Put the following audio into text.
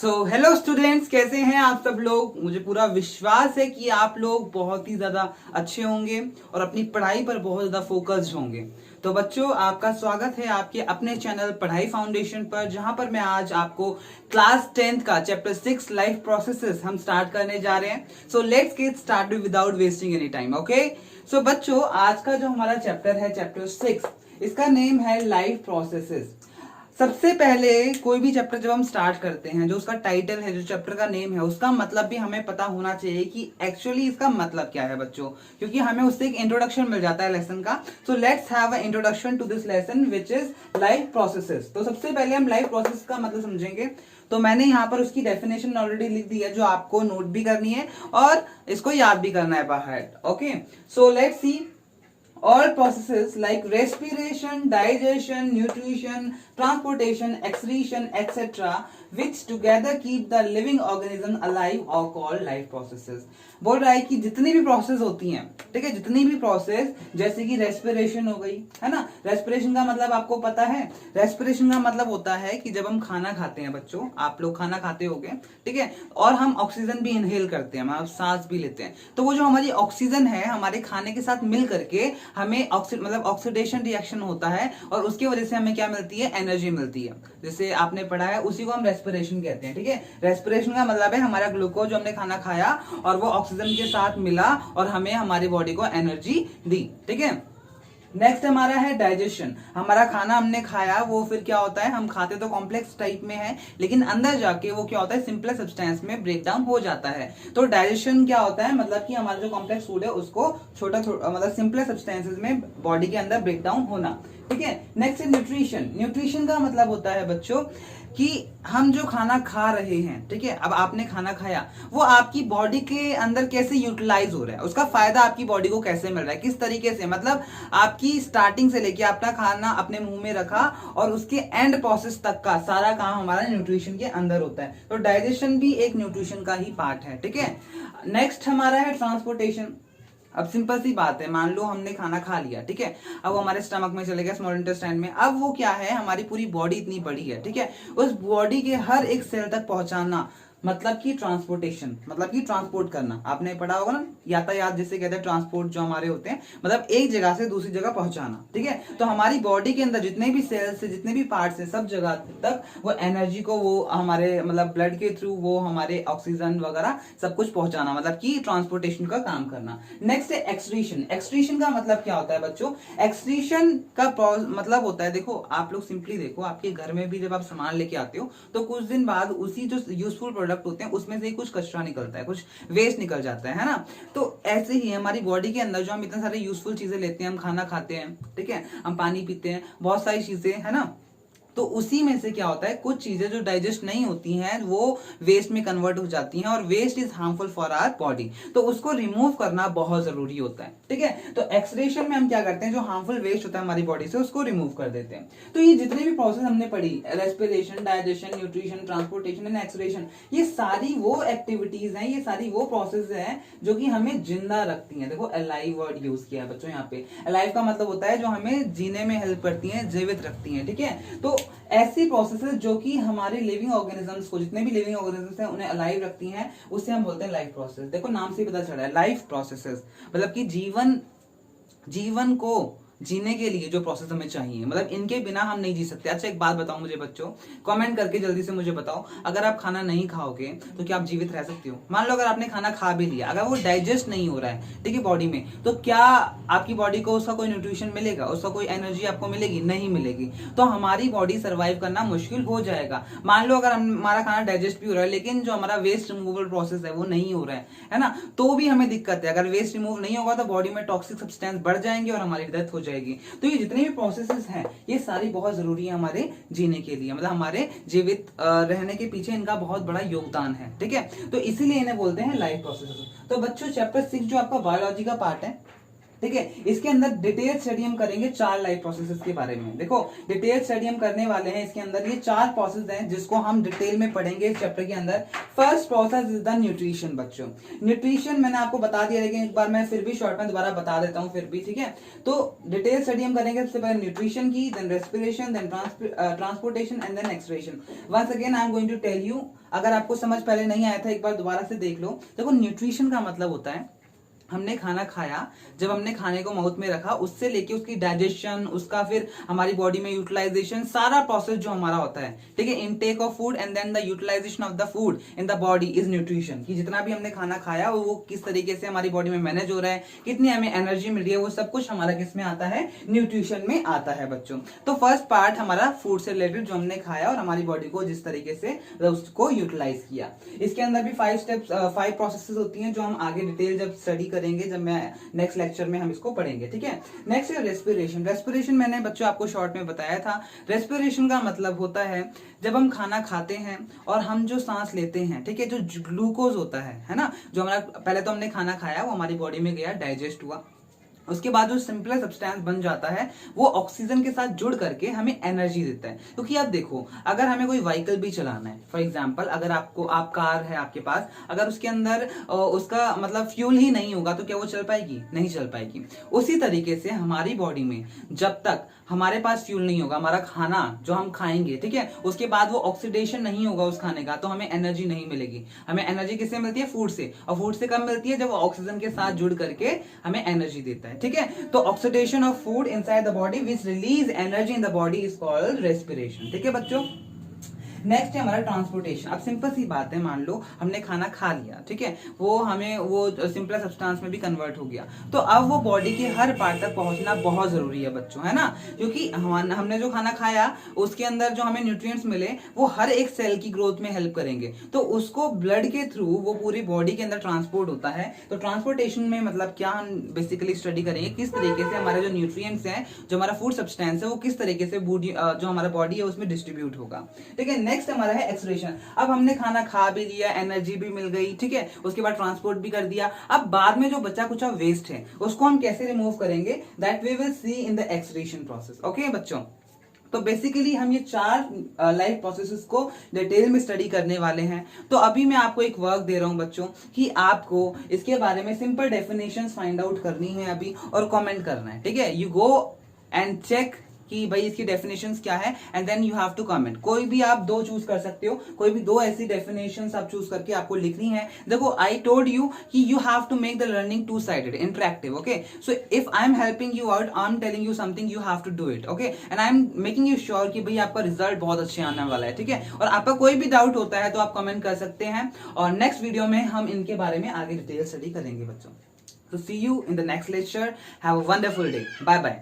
Hello students, कैसे हैं आप सब लोग। मुझे पूरा विश्वास है कि आप लोग बहुत ही ज्यादा अच्छे होंगे और अपनी पढ़ाई पर बहुत ज्यादा फोकस्ड होंगे। तो बच्चों, आपका स्वागत है आपके अपने चैनल पढ़ाई फाउंडेशन पर, जहां पर मैं आज आपको क्लास 10th का चैप्टर 6 लाइफ प्रोसेसेस हम स्टार्ट करने जा रहे हैं। So let's get started without wasting any time. Okay, so बच्चों, आज का जो हमारा चैप्टर है चैप्टर 6, इसका नेम है लाइफ प्रोसेसेस। सबसे पहले कोई भी चैप्टर जब हम स्टार्ट करते हैं, जो उसका टाइटल है, जो चैप्टर का नेम है, उसका मतलब भी हमें पता होना चाहिए कि एक्चुअली इसका मतलब क्या है बच्चों, क्योंकि हमें उससे एक इंट्रोडक्शन मिल जाता है लेसन का। So let's have a introduction to this lesson which is life processes. तो सबसे पहले हम लाइफ प्रोसेस का मतलब समझेंगे। तो मैंने यहाँ पर उसकी डेफिनेशन ऑलरेडी लिख दी है, जो आपको नोट भी करनी है और इसको याद भी करना है बाहर। Okay, so let's see. All processes like respiration, digestion, nutrition, transportation, excretion, etc., which together keep the living organism alive are called life processes. बोल रहा है कि जितनी भी प्रोसेस होती हैं, ठीक है, जितनी भी प्रोसेस, जैसे कि रेस्पिरेशन हो गई, है ना। रेस्पिरेशन का मतलब आपको पता है। रेस्पिरेशन का मतलब होता है कि जब हम खाना खाते हैं बच्चों, आप लोग खाना खाते होगे, ठीक है, और हम ऑक्सीजन भी इनहेल करते हैं, हम सांस भी लेते हैं, तो वो जो हमारी ऑक्सीजन है हमारे खाने के साथ मिल करके हमें ऑक्सीडेशन रिएक्शन होता है और उसकी वजह से हमें क्या मिलती है, एनर्जी मिलती है। जैसे आपने पढ़ा है, उसी को हम रेस्पिरेशन कहते हैं। ठीक है, रेस्पिरेशन का मतलब है हमारा ग्लूकोज जो हमने खाना खाया और वो ऑक्सीजन के साथ मिला और हमें हमारी बॉडी को एनर्जी दी। ठीक है, नेक्स्ट हमारा है डाइजेशन। हमारा खाना हमने खाया, वो फिर क्या होता है, हम खाते तो कॉम्प्लेक्स टाइप में है, लेकिन अंदर जाके वो क्या होता है, सिंपल सब्सटेंस में ब्रेक डाउन हो जाता है। तो डाइजेशन क्या होता है, मतलब कि हमारा जो कॉम्प्लेक्स फूड है उसको छोटा मतलब सिंपल सब्सटेंसेस में बॉडी के अंदर ब्रेक डाउन होना। ठीक है, नेक्स्ट है न्यूट्रिशन। न्यूट्रिशन का मतलब होता है बच्चों कि हम जो खाना खा रहे हैं, ठीक है, अब आपने खाना खाया, वो आपकी बॉडी के अंदर कैसे यूटिलाइज हो रहा है, उसका फायदा आपकी बॉडी को कैसे मिल रहा है, किस तरीके से, मतलब आपकी स्टार्टिंग से लेके अपना खाना अपने मुंह में रखा और उसके एंड प्रोसेस तक का सारा काम हमारा न्यूट्रिशन के अंदर होता है। तो डाइजेशन भी एक न्यूट्रिशन का ही पार्ट है। ठीक है, नेक्स्ट हमारा है ट्रांसपोर्टेशन। अब सिंपल सी बात है, मान लो हमने खाना खा लिया, ठीक है, अब वो हमारे स्टमक में चले गया, स्मॉल इंटेस्टाइन में। अब वो क्या है, हमारी पूरी बॉडी इतनी बड़ी है, ठीक है, उस बॉडी के हर एक सेल तक पहुंचाना मतलब कि ट्रांसपोर्टेशन, मतलब कि ट्रांसपोर्ट करना। आपने पढ़ा होगा ना, यातायात जिसे कहते हैं, ट्रांसपोर्ट जो हमारे होते हैं, मतलब एक जगह से दूसरी जगह पहुंचाना। ठीक है, तो हमारी बॉडी के अंदर जितने भी सेल्स है, जितने भी पार्ट्स है, सब जगह तक वो एनर्जी को वो हमारे मतलब ब्लड के थ्रू वो हमारे ऑक्सीजन वगैरह सब कुछ पहुंचाना, मतलब कि ट्रांसपोर्टेशन का काम करना। नेक्स्ट है एक्सक्रीशन। एक्सक्रीशन का मतलब क्या होता है बच्चों, एक्सक्रीशन का मतलब होता है, देखो आप लोग सिंपली देखो, आपके घर में भी जब आप सामान लेके आते हो तो कुछ दिन बाद उसी जो यूजफुल प्रोडक्ट होते हैं उसमें से कुछ कचरा निकलता है, कुछ वेस्ट निकल जाता है ना। तो ऐसे ही हमारी बॉडी के अंदर जो हम इतने सारे यूजफुल चीजें लेते हैं, हम खाना खाते हैं, ठीक है, हम पानी पीते हैं, बहुत सारी चीजें, है ना, तो उसी में से क्या होता है, कुछ चीजें जो डाइजेस्ट नहीं होती हैं वो वेस्ट में कन्वर्ट हो जाती हैं और waste is harmful for our body, तो उसको रिमूव करना बहुत जरूरी होता है। ठीक है, तो एक्सक्रीशन में हम क्या करते हैं, जो हार्मफुल वेस्ट होता है हमारी बॉडी से उसको रिमूव कर देते हैं। तो ये जितनी भी प्रोसेस हमने पढ़ी, respiration, digestion, nutrition, transportation and excretion, ये सारी वो एक्टिविटीज हैं, ये सारी वो प्रोसेस है जो कि हमें जिंदा रखती हैं। देखो अलाइव वर्ड यूज किया है बच्चों यहाँ पे। अलाइव का मतलब होता है जो हमें जीने में हेल्प करती हैं, जीवित रखती हैं। ठीक है, तो ऐसी प्रोसेसेस जो कि हमारे लिविंग ऑर्गेनिजम्स को, जितने भी लिविंग ऑर्गेनिजम्स हैं उन्हें अलाइव रखती हैं, उसे हम बोलते हैं लाइफ प्रोसेस। देखो नाम से ही पता चला है, लाइफ प्रोसेसेस मतलब कि जीवन को जीने के लिए जो प्रोसेस हमें चाहिए, मतलब इनके बिना हम नहीं जी सकते। अच्छा एक बात बताओ मुझे बच्चों, कमेंट करके जल्दी से मुझे बताओ, अगर आप खाना नहीं खाओगे तो क्या आप जीवित रह सकते हो। मान लो अगर आपने खाना खा भी लिया, अगर वो डाइजेस्ट नहीं हो रहा है, ठीक है, बॉडी में, तो क्या आपकी बॉडी को उसका कोई न्यूट्रिशन मिलेगा, उसका कोई एनर्जी आपको मिलेगी, नहीं मिलेगी, तो हमारी बॉडी सर्वाइव करना मुश्किल हो जाएगा। मान लो अगर हमारा खाना डाइजेस्ट भी हो रहा है लेकिन जो हमारा वेस्ट रिमूवल प्रोसेस है वो नहीं हो रहा है ना, तो भी हमें दिक्कत है। अगर वेस्ट रिमूव नहीं होगा तो बॉडी में टॉक्सिक सब्सटेंस बढ़ जाएंगे और हमारी डेथ हो जाएगी। तो ये जितनी भी प्रोसेसेस हैं ये सारी बहुत जरूरी है हमारे जीने के लिए, मतलब हमारे जीवित रहने के पीछे इनका बहुत बड़ा योगदान है। ठीक है, तो इसीलिए इन्हें बोलते हैं लाइफ प्रोसेसेस। तो बच्चों चैप्टर 6 जो आपका बायोलॉजी का पार्ट है, ठीक है। इसके अंदर डिटेल स्टडी हम करेंगे 4 लाइफ प्रोसेसेस के बारे में। देखो डिटेल स्टडी हम करने वाले हैं इसके अंदर, ये 4 प्रोसेस हैं जिसको हम डिटेल में पढ़ेंगे इस चैप्टर के अंदर। First process is the nutrition. बच्चों न्यूट्रिशन मैंने आपको बता दिया, लेकिन एक बार मैं फिर भी शॉर्ट में दोबारा बता देता हूं फिर भी, ठीक है। तो डिटेल स्टडी हम करेंगे सबसे पहले न्यूट्रिशन की, then respiration, then transportation and then excretion. Once again I am going to tell you, अगर आपको समझ पहले नहीं आया था एक बार दोबारा से देख लो। देखो न्यूट्रिशन का मतलब होता है हमने खाना खाया, जब हमने खाने को माउथ में रखा उससे लेके उसकी डाइजेशन, उसका फिर हमारी बॉडी में यूटिलाइजेशन, सारा प्रोसेस जो हमारा होता है, ठीक है। Intake of food and then the utilisation of the food in the body is nutrition. कि जितना भी हमने खाना खाया वो किस तरीके से हमारी बॉडी में मैनेज हो रहा है, कितनी हमें एनर्जी मिल रही है, वो सब कुछ हमारा किस में आता है, न्यूट्रिशन में आता है बच्चों। तो फर्स्ट पार्ट हमारा फूड से रिलेटेड, जो हमने खाया और हमारी बॉडी को जिस तरीके से उसको यूटिलाइज किया। इसके अंदर भी 5 स्टेप्स 5 प्रोसेसेस होती हैं जो हम आगे डिटेल जब स्टडी करेंगे, जब मैं नेक्स्ट लेक्चर में हम इसको पढ़ेंगे, ठीक है। नेक्स्ट है रेस्पिरेशन। रेस्पिरेशन मैंने बच्चों आपको शॉर्ट में बताया था। रेस्पिरेशन का मतलब होता है जब हम खाना खाते हैं और हम जो सांस लेते हैं, ठीक है, जो ग्लूकोज होता है ना, जो हमारा पहले तो हमने खाना खाया वो हमारी बॉडी में गया, डाइजेस्ट हुआ, उसके बाद जो सिंपल सब्सटेंस बन जाता है वो ऑक्सीजन के साथ जुड़ करके हमें एनर्जी देता है। क्योंकि आप देखो अगर हमें कोई व्हीकल भी चलाना है, फॉर एग्जांपल अगर आप कार है आपके पास, अगर उसके अंदर उसका मतलब फ्यूल ही नहीं होगा तो क्या वो चल पाएगी, नहीं चल पाएगी। उसी तरीके से हमारी बॉडी में जब तक हमारे पास फ्यूल नहीं होगा, हमारा खाना जो हम खाएंगे, ठीक है, उसके बाद वो ऑक्सीडेशन नहीं होगा उस खाने का, तो हमें एनर्जी नहीं मिलेगी। हमें एनर्जी किससे मिलती है, फूड से, और फूड से कब मिलती है, जब ऑक्सीजन के साथ जुड़ करके हमें एनर्जी देता है, ठीक है। तो oxidation of food inside the body which release energy in the body is called respiration, ठीक है बच्चों। नेक्स्ट है हमारा ट्रांसपोर्टेशन। अब सिंपल सी बात है, मान लो हमने खाना खा लिया, ठीक है, वो हमें वो सिंपल सब्सटेंस में भी कन्वर्ट हो गया, तो अब वो बॉडी के हर पार्ट तक पहुंचना बहुत जरूरी है बच्चों, है ना। क्योंकि हमने जो खाना खाया उसके अंदर जो हमें न्यूट्रिएंट्स मिले वो हर एक सेल की ग्रोथ में हेल्प करेंगे, तो उसको ब्लड के थ्रू वो पूरी बॉडी के अंदर ट्रांसपोर्ट होता है। तो ट्रांसपोर्टेशन में मतलब क्या, हम बेसिकली स्टडी करेंगे किस तरीके से हमारे जो न्यूट्रिएंट्स हैं, जो हमारा फूड सब्सटेंस है, वो किस तरीके से जो हमारा बॉडी है उसमें डिस्ट्रीब्यूट होगा, ठीक है। नेक्स्ट हमारा है एक्सक्रीशन। अब हमने खाना खा भी लिया, एनर्जी भी मिल गई, ठीक है, उसके बाद ट्रांसपोर्ट भी कर दिया। अब बाद में जो बचा कुछ वेस्ट है उसको हम कैसे रिमूव करेंगे, that we will see in the excretion process, okay बच्चों। तो बेसिकली हम ये 4 लाइफ प्रोसेसेस को डिटेल में स्टडी करने वाले हैं। तो अभी मैं आपको एक वर्क दे रहा हूं बच्चों कि आपको इसके बारे में सिंपल डेफिनेशंस फाइंड आउट करनी है अभी और कमेंट करना है, ठीक है। यू गो एंड चेक कि भाई इसकी डेफिनेशंस क्या है and then you have to comment. कोई भी आप 2 चूज कर सकते हो, कोई भी 2 ऐसी डेफिनेशंस आप चूज करके आपको लिखनी है। देखो आई टोल्ड यू कि you have to make the learning 2 sided interactive, okay. So if I am helping you out, I am telling you something, you have to do it, okay, and I am making you sure कि भाई आपका result बहुत अच्छे आने वाला है, ठीक है। और आपका कोई भी डाउट होता है तो आप कमेंट कर सकते हैं और नेक्स्ट वीडियो में हम इनके बारे में आगे डिटेल स्टडी करेंगे बच्चों। So see you in the next lecture. Have a wonderful day. Bye bye.